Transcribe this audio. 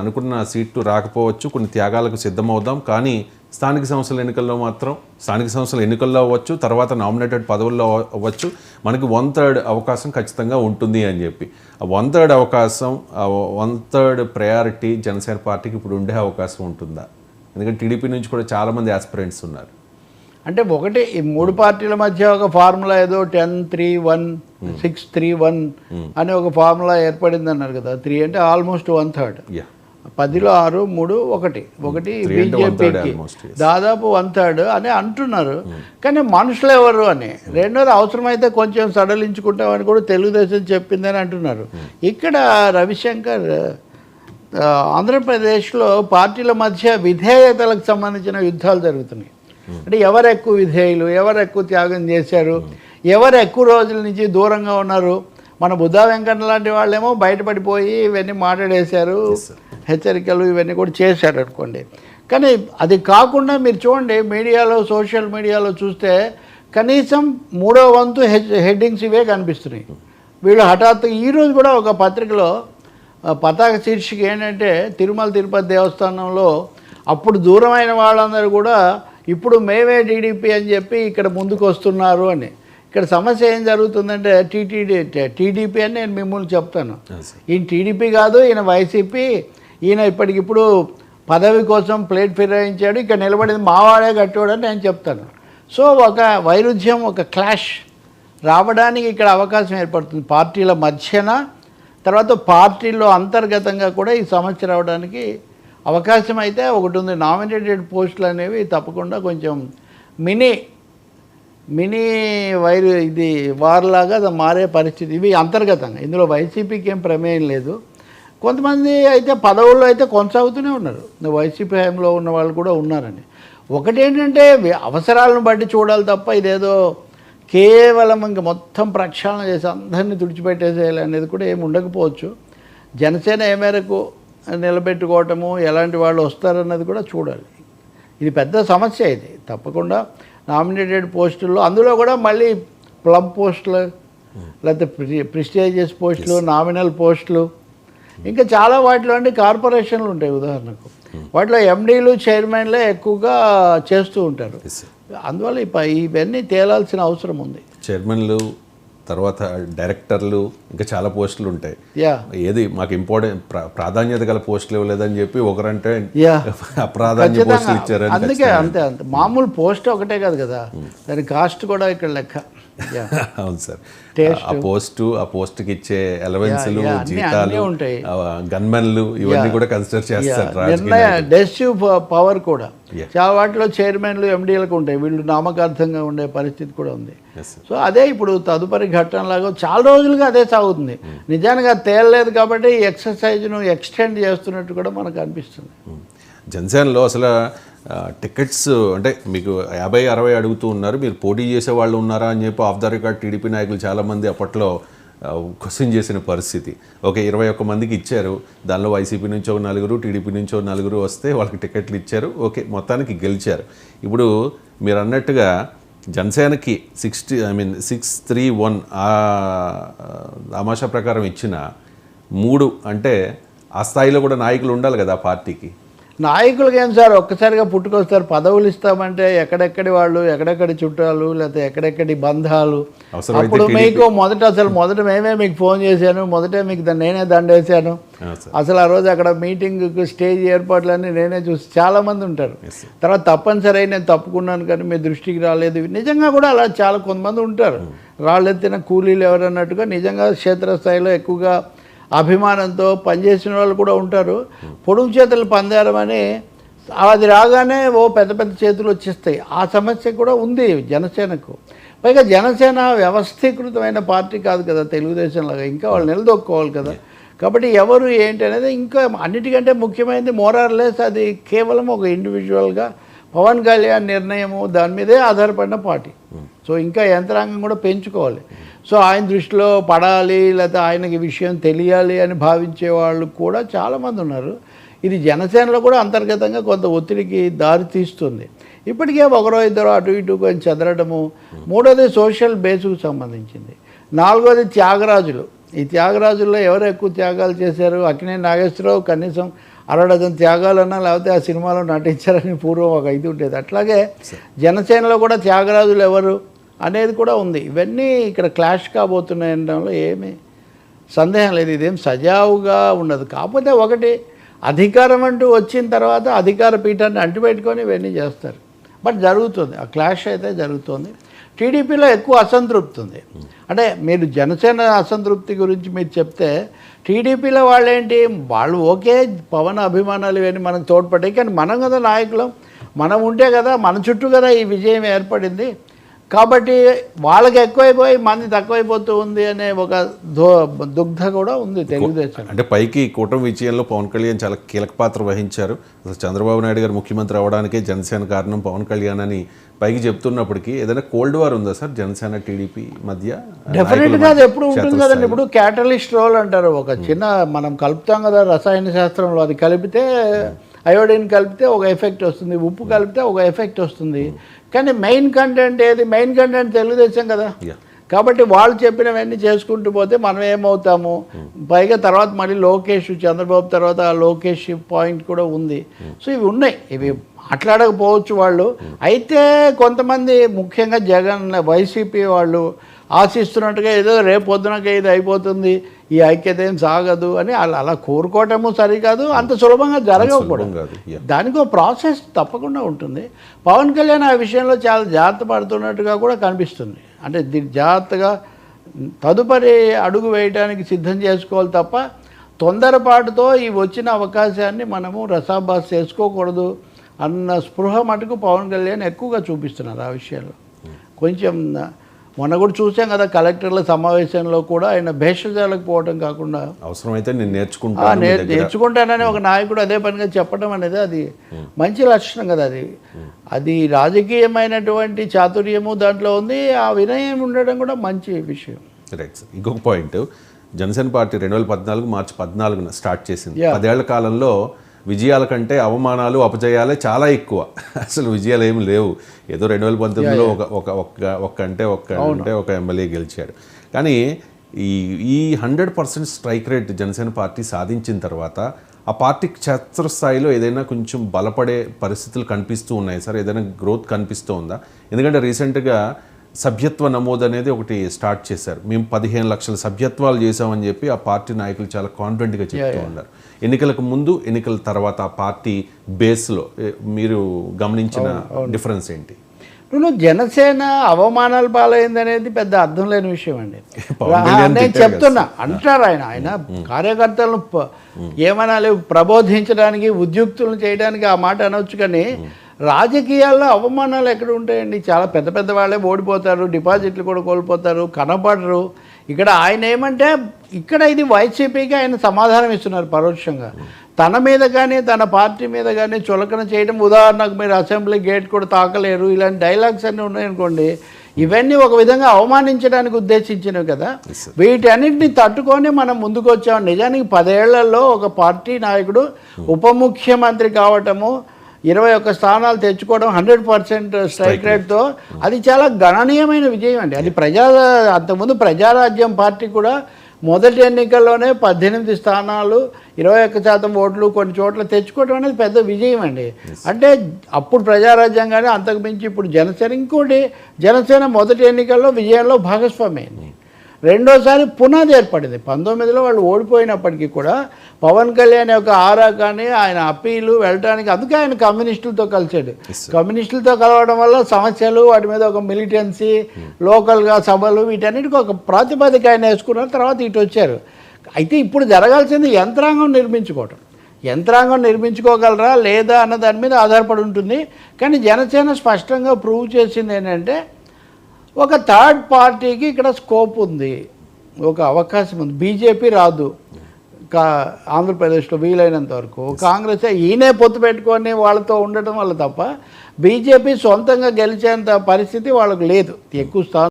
అనుకున్న సీట్లు రాకపోవచ్చు, కొన్ని త్యాగాలకు సిద్ధమవుదాం, కానీ స్థానిక సంస్థల ఎన్నికల్లో మాత్రం స్థానిక సంస్థల ఎన్నికల్లో అవ్వచ్చు, తర్వాత నామినేటెడ్ పదవుల్లో అవ్వచ్చు, మనకి 1/3 అవకాశం ఖచ్చితంగా ఉంటుంది అని చెప్పి. ఆ 1/3 అవకాశం, 1/3 ప్రయారిటీ జనసేన పార్టీకి ఇప్పుడు ఉండే అవకాశం ఉంటుందా? ఎందుకంటే టీడీపీ నుంచి కూడా చాలామంది ఆస్పిరెంట్స్ ఉన్నారు. అంటే ఒకటి ఈ 3 పార్టీల మధ్య ఒక ఫార్ములా ఏదో 10-3-1 6-3-1 అనే ఒక ఫార్ములా ఏర్పడింది అన్నారు కదా. 3 అంటే ఆల్మోస్ట్ 1/3. 10లో 6, 3, 1 బీజేపీకి దాదాపు 1/3 అని అంటున్నారు. కానీ మనుషులు ఎవరు అని, రెండోది అవసరమైతే కొంచెం సడలించుకుంటామని కూడా తెలుగుదేశం చెప్పిందని అంటున్నారు. ఇక్కడ రవిశంకర్ ఆంధ్రప్రదేశ్లో పార్టీల మధ్య విధేయతలకు సంబంధించిన యుద్ధాలు జరుగుతున్నాయి. అంటే ఎవరు ఎక్కువ విధేయులు, ఎవరు ఎక్కువ త్యాగం చేశారు, ఎవరు ఎక్కువ రోజుల నుంచి దూరంగా ఉన్నారు. మన బుద్ధా వెంకన్న లాంటి వాళ్ళేమో బయటపడిపోయి ఇవన్నీ మాట్లాడేశారు, హెచ్చరికలు ఇవన్నీ కూడా చేశారు అనుకోండి. కానీ అది కాకుండా మీరు చూడండి, మీడియాలో సోషల్ మీడియాలో చూస్తే కనీసం 3వ వంతు హెడ్డింగ్స్ ఇవే కనిపిస్తున్నాయి. వీళ్ళు హఠాత్తు ఈరోజు కూడా ఒక పత్రికలో పతాక శీర్షిక ఏంటంటే తిరుమల తిరుపతి దేవస్థానంలో అప్పుడు దూరమైన వాళ్ళందరూ కూడా ఇప్పుడు మేమే టీడీపీ అని చెప్పి ఇక్కడ ముందుకు వస్తున్నారు అని. ఇక్కడ సమస్య ఏం జరుగుతుందంటే టీడీపీ అని నేను మిమ్మల్ని చెప్తాను. ఈయన టీడీపీ కాదు, ఈయన వైసీపీ. ఈయన ఇప్పటికిప్పుడు పదవి కోసం ప్లేట్ ఫిరాయించాడు, ఇక్కడ నిలబడింది మావాడే కట్టోడు అని నేను చెప్తాను. సో ఒక వైరుధ్యం, ఒక క్లాష్ రావడానికి ఇక్కడ అవకాశం ఏర్పడుతుంది పార్టీల మధ్యన. తర్వాత పార్టీల్లో అంతర్గతంగా కూడా ఈ సమస్య రావడానికి అవకాశం అయితే ఒకటి ఉంది. నామినేటెడ్ పోస్టులు అనేవి తప్పకుండా కొంచెం మినీ ఇది వార్లాగా మారే పరిస్థితి. ఇవి అంతర్గతంగా, ఇందులో వైసీపీకి ఏం ప్రమేయం లేదు. కొంతమంది అయితే పదవుల్లో అయితే కొనసాగుతూనే ఉన్నారు, వైసీపీ హయాంలో ఉన్న వాళ్ళు కూడా ఉన్నారని. ఒకటి ఏంటంటే అవసరాలను బట్టి చూడాలి తప్ప ఇదేదో కేవలం ఇంక మొత్తం ప్రక్షాళన చేసి అందరినీ తుడిచిపెట్టేసేయాలి అనేది కూడా ఏమి ఉండకపోవచ్చు. జనసేన ఏ మేరకు నిలబెట్టుకోవటము, ఎలాంటి వాళ్ళు వస్తారన్నది కూడా చూడాలి. ఇది పెద్ద సమస్య. ఇది తప్పకుండా నామినేటెడ్ పోస్టుల్లో, అందులో కూడా మళ్ళీ ప్లమ్ పోస్టులు, లేకపోతే ప్రిస్టేజియస్ పోస్టులు, నామినల్ పోస్టులు, ఇంకా చాలా వాటిలో అంటే కార్పొరేషన్లు ఉంటాయి. ఉదాహరణకు వాటిలో ఎండీలు, చైర్మన్లే ఎక్కువగా చేస్తూ ఉంటారు. అందువల్ల ఇవన్నీ తేలాల్సిన అవసరం ఉంది. చైర్మన్లు, తర్వాత డైరెక్టర్లు, ఇంకా చాలా పోస్టులు ఉంటాయి. ఏది మాకు ప్రాధాన్యత గల పోస్టులు ఇవ్వలేదని చెప్పి ఒకరంటే అప్రాధాన్య పోస్టులు ఇచ్చారు. అందుకే అంతే మామూలు పోస్ట్ ఒకటే కాదు కదా, దాని కాస్ట్ కూడా ఇక్కడ లెక్క. అవును సార్. ఆ పోస్ట్కి ఇచ్చే అలవెన్స్లు, జీతాలు, గన్మెన్లు ఇవన్నీ కూడా కన్సిడర్ చేస్తారు. డెసిసివ్ పవర్ కూడా చాలా వాటిలో చైర్మన్లు, ఎండీలకు ఉంటాయి. వీళ్ళు నామకార్థంగా ఉండే పరిస్థితి కూడా ఉంది. సో అదే ఇప్పుడు తదుపరి ఘట్టంలాగా చాలా రోజులుగా అదే సాగుతుంది. నిజానికి తేలలేదు కాబట్టి ఈ ఎక్సర్సైజ్ను ఎక్స్టెండ్ చేస్తున్నట్టు కూడా మనకు అనిపిస్తుంది. జనసేనలో అసలు టికెట్స్ అంటే మీకు 50-60 అడుగుతూ ఉన్నారు, మీరు పోటీ చేసే వాళ్ళు ఉన్నారా అని చెప్పి ఆఫ్ ద రికార్డ్ టీడీపీ నాయకులు చాలామంది అప్పట్లో క్వశ్చన్ చేసిన పరిస్థితి. ఓకే, 21 మందికి ఇచ్చారు, దానిలో వైసీపీ నుంచి ఒక 4, టీడీపీ నుంచి ఒక 4 వస్తే వాళ్ళకి టికెట్లు ఇచ్చారు. ఓకే, మొత్తానికి గెలిచారు. ఇప్పుడు మీరు అన్నట్టుగా జనసేనకి 6-3-1 తమాషా ప్రకారం ఇచ్చిన 3 అంటే ఆ స్థాయిలో కూడా నాయకులు ఉండాలి కదా ఆ పార్టీకి. నాయకులకి ఏం సార్ ఒక్కసారిగా పుట్టుకొస్తారు, పదవులు ఇస్తామంటే ఎక్కడెక్కడి వాళ్ళు, ఎక్కడెక్కడి చుట్టాలు, లేకపోతే ఎక్కడెక్కడి బంధాలు. అప్పుడు మీకు మొదట మేమే మీకు ఫోన్ చేశాను, మొదటే మీకు నేనే దండేశాను. అసలు ఆ రోజు అక్కడ మీటింగ్కి స్టేజ్ ఏర్పాట్లన్నీ నేనే చూసి చాలామంది ఉంటారు. తర్వాత తప్పనిసరి నేను తప్పుకున్నాను కానీ మీ దృష్టికి రాలేదు. నిజంగా కూడా అలా చాలా కొంతమంది ఉంటారు, రాళ్ళెత్తిన కూలీలు ఎవరన్నట్టుగా. నిజంగా క్షేత్రస్థాయిలో ఎక్కువగా అభిమానంతో పనిచేసిన వాళ్ళు కూడా ఉంటారు. పొడుగు చేతులు పందారమని అది రాగానే పెద్ద పెద్ద చేతులు వచ్చేస్తాయి. ఆ సమస్య కూడా ఉంది జనసేనకు. పైగా జనసేన వ్యవస్థీకృతమైన పార్టీ కాదు కదా తెలుగుదేశంలాగా, ఇంకా వాళ్ళు నిలదొక్కోవాలి కదా. కాబట్టి ఎవరు ఏంటి అనేది ఇంకా అన్నిటికంటే ముఖ్యమైనది మోరార్లెస్ అది కేవలం ఒక ఇండివిజువల్గా పవన్ కళ్యాణ్ నిర్ణయము దాని మీదే ఆధారపడిన పార్టీ. సో ఇంకా యంత్రాంగం కూడా పెంచుకోవాలి. సో ఆయన దృష్టిలో పడాలి, లేకపోతే ఆయనకి విషయం తెలియాలి అని భావించే వాళ్ళు కూడా చాలామంది ఉన్నారు. ఇది జనసేనలో కూడా అంతర్గతంగా కొంత ఒత్తిడికి దారి తీస్తుంది. ఇప్పటికే ఒకరో ఇద్దరు అటు ఇటు కొంచెం చెదరడము. మూడోది సోషల్ బేస్కు సంబంధించింది. నాలుగోది త్యాగరాజులు. ఈ త్యాగరాజుల్లో ఎవరు ఎక్కువ త్యాగాలు చేశారు? అక్కినేని నాగేశ్వరరావు కనీసం అరడజన్ త్యాగాలన్నా లేకపోతే ఆ సినిమాలో నటించారని పూర్వం ఒక ఇది ఉండేది. అట్లాగే జనసేనలో కూడా త్యాగరాజులు ఎవరు అనేది కూడా ఉంది. ఇవన్నీ ఇక్కడ క్లాష్ కాబోతున్నాయి అనడంలో ఏమీ సందేహం లేదు. ఇదేం సజావుగా ఉండదు. కాకపోతే ఒకటి, అధికారం అంటూ వచ్చిన తర్వాత అధికార పీఠాన్ని అంటిపెట్టుకొని ఇవన్నీ చేస్తారు. బట్ జరుగుతుంది, ఆ క్లాష్ అయితే జరుగుతుంది. టీడీపీలో ఎక్కువ అసంతృప్తి ఉంది. అంటే మీరు జనసేన అసంతృప్తి గురించి మీరు చెప్తే, టీడీపీలో వాళ్ళేంటి, వాళ్ళు ఓకే పవన్ అభిమానాలు ఇవన్నీ మనకు తోడ్పడ్డాయి, కానీ మనం కదా నాయకులం, మనం ఉంటే కదా మన చుట్టూ కదా ఈ విజయం ఏర్పడింది. కాబట్టి వాళ్ళకి ఎక్కువైపోయి మంది తక్కువైపోతూ ఉంది అనే ఒక దుగ్ధ కూడా ఉంది తెలుగుదేశం. అంటే పైకి కూటమి విజయంలో పవన్ కళ్యాణ్ చాలా కీలక పాత్ర వహించారు. అసలు చంద్రబాబు నాయుడు గారు ముఖ్యమంత్రి అవడానికే జనసేన కారణం పవన్ కళ్యాణ్ అని పైకి చెప్తున్నప్పటికీ ఏదైనా కోల్డ్ వార్ ఉందా సార్ జనసేన టీడీపీ మధ్య? డెఫినెట్గా అది ఎప్పుడు ఉంటుంది కదండి. ఇప్పుడు క్యాటలిస్ట్ రోల్ అంటారు. ఒక చిన్న మనం కలుపుతాం కదా రసాయన శాస్త్రంలో, అది కలిపితే అయోడిన్ కలిపితే ఒక ఎఫెక్ట్ వస్తుంది, ఉప్పు కలిపితే ఒక ఎఫెక్ట్ వస్తుంది. కానీ మెయిన్ కంటెంట్ ఏది? మెయిన్ కంటెంట్ తెలుగుదేశం కదా. కాబట్టి వాళ్ళు చెప్పినవన్నీ చేసుకుంటూ పోతే మనం ఏమవుతాము? పైగా తర్వాత మళ్ళీ లోకేష్, చంద్రబాబు తర్వాత ఆ లోకేష్ పాయింట్ కూడా ఉంది. సో ఇవి ఉన్నాయి, ఇవి మాట్లాడకపోవచ్చు వాళ్ళు. అయితే కొంతమంది ముఖ్యంగా జగన్ వైసీపీ వాళ్ళు ఆశిస్తున్నట్టుగా ఏదో రేపు పొద్దునకే ఇది అయిపోతుంది, ఈ ఐక్యత ఏం సాగదు అని అలా కోరుకోవటము సరికాదు, అంత సులభంగా జరగకూడదు. దానికి ఒక ప్రాసెస్ తప్పకుండా ఉంటుంది. పవన్ కళ్యాణ్ ఆ విషయంలో చాలా జాగ్రత్త పడుతున్నట్టుగా కూడా కనిపిస్తుంది. అంటే జాగ్రత్తగా తదుపరి అడుగు వేయడానికి సిద్ధం చేసుకోవాలి తప్ప తొందరపాటుతో ఈ వచ్చిన అవకాశాన్ని మనము రసాబాస్ చేసుకోకూడదు అన్న స్పృహ మటుకు పవన్ కళ్యాణ్ ఎక్కువగా చూపిస్తున్నారు ఆ విషయంలో. కొంచెం మొన్న కూడా చూసాం కదా, కలెక్టర్ల సమావేశంలో కూడా ఆయన భేషజాలకు పోవడం కాకుండా అవసరమైతే నేను నేర్చుకుంటానని ఒక నాయకుడు అదే పనిగా చెప్పడం అనేది అది మంచి లక్షణం కదా. అది రాజకీయమైనటువంటి చాతుర్యము దాంట్లో ఉంది, ఆ వినయం ఉండడం కూడా మంచి విషయం. Right sir. ఇంకొక పాయింట్, జనసేన పార్టీ 2014 మార్చి 14న స్టార్ట్ చేసింది. 10 ఏళ్ల కాలంలో విజయాల కంటే అవమానాలు అపజయాలే చాలా ఎక్కువ. అసలు విజయాలు ఏమి లేవు. ఏదో 2019లో ఒక ఎమ్మెల్యే గెలిచాడు. కానీ ఈ 100% స్ట్రైక్ రేట్ జనసేన పార్టీ సాధించిన తర్వాత ఆ పార్టీ క్షేత్రస్థాయిలో ఏదైనా కొంచెం బలపడే పరిస్థితులు కనిపిస్తూ ఉన్నాయి సార్? ఏదైనా గ్రోత్ కనిపిస్తూ ఉందా? ఎందుకంటే రీసెంట్గా సభ్యత్వ నమోదు అనేది ఒకటి స్టార్ట్ చేశారు. మేము 15 లక్షల సభ్యత్వాలు చేసామని చెప్పి ఆ పార్టీ నాయకులు చాలా కాన్ఫిడెంట్గా చెప్తూ ఉన్నారు. ఎన్నికలకు ముందు ఎన్నికల తర్వాత ఆ పార్టీ బేస్లో మీరు గమనించిన డిఫరెన్స్ ఏంటి? జనసేన అవమానాలు పాలైంది అనేది పెద్ద అర్థం లేని విషయం అండి. నేను చెప్తున్నా, అంటారు ఆయన కార్యకర్తలను ఏమనాలి, ప్రబోధించడానికి, ఉద్యుక్తులను చేయడానికి ఆ మాట అనొచ్చు. కానీ రాజకీయాల్లో అవమానాలు ఎక్కడ ఉంటాయండి? చాలా పెద్ద పెద్ద వాళ్ళే ఓడిపోతారు, డిపాజిట్లు కూడా కోల్పోతారు, కనపడరు. ఇక్కడ ఆయన ఏమంటే, ఇక్కడ ఇది వైసీపీకి ఆయన సమాధానం ఇస్తున్నారు పరోక్షంగా. తన మీద కానీ తన పార్టీ మీద కానీ చులకన చేయడం, ఉదాహరణకు మీరు అసెంబ్లీ గేట్ కూడా తాకలేరు, ఇలాంటి డైలాగ్స్ అన్నీ ఉన్నాయనుకోండి, ఇవన్నీ ఒక విధంగా అవమానించడానికి ఉద్దేశించినవి కదా. వీటన్నిటిని తట్టుకొని మనం ముందుకు వచ్చాము. నిజానికి 10 ఏళ్లలో ఒక పార్టీ నాయకుడు ఉప ముఖ్యమంత్రి కావటము, 21 స్థానాలు తెచ్చుకోవడం 100% స్ట్రైక్ రేట్తో, అది చాలా గణనీయమైన విజయం అండి. అది అంతకుముందు ప్రజారాజ్యం పార్టీ కూడా మొదటి ఎన్నికల్లోనే 18 స్థానాలు 21% ఓట్లు కొన్ని చోట్ల తెచ్చుకోవడం అనేది పెద్ద విజయం అండి. అంటే అప్పుడు ప్రజారాజ్యం కానీ అంతకుమించి ఇప్పుడు జనసేన, ఇంకోటి జనసేన మొదటి ఎన్నికల్లో విజయంలో భాగస్వామి అయింది. రెండోసారి పునాది ఏర్పడింది. 19లో వాళ్ళు ఓడిపోయినప్పటికీ కూడా పవన్ కళ్యాణ్ యొక్క ఆరా కానీ ఆయన అప్పీలు వెళ్ళడానికి, అందుకే ఆయన కమ్యూనిస్టులతో కలిసాడు. కమ్యూనిస్టులతో కలవడం వల్ల సమస్యలు, వాటి మీద ఒక మిలిటెన్సీ, లోకల్గా సభలు, వీటన్నిటికీ ఒక ప్రాతిపదిక ఆయన వేసుకున్నారు. తర్వాత ఇటు వచ్చారు. అయితే ఇప్పుడు జరగాల్సింది యంత్రాంగం నిర్మించుకోవటం. యంత్రాంగం నిర్మించుకోగలరా లేదా అన్న దాని మీద ఆధారపడి ఉంటుంది. కానీ జనసేన స్పష్టంగా ప్రూవ్ చేసింది ఏంటంటే, ఒక థర్డ్ పార్టీకి ఇక్కడ స్కోప్ ఉంది, ఒక అవకాశం ఉంది. బీజేపీ రాదు ఆంధ్రప్రదేశ్లో వీలైనంత వరకు. కాంగ్రెస్ ఈయనే పొత్తు పెట్టుకొని వాళ్ళతో ఉండటం వల్ల తప్ప బీజేపీ సొంతంగా గెలిచేంత పరిస్థితి వాళ్ళకు లేదు. ఎక్కువ స్థానం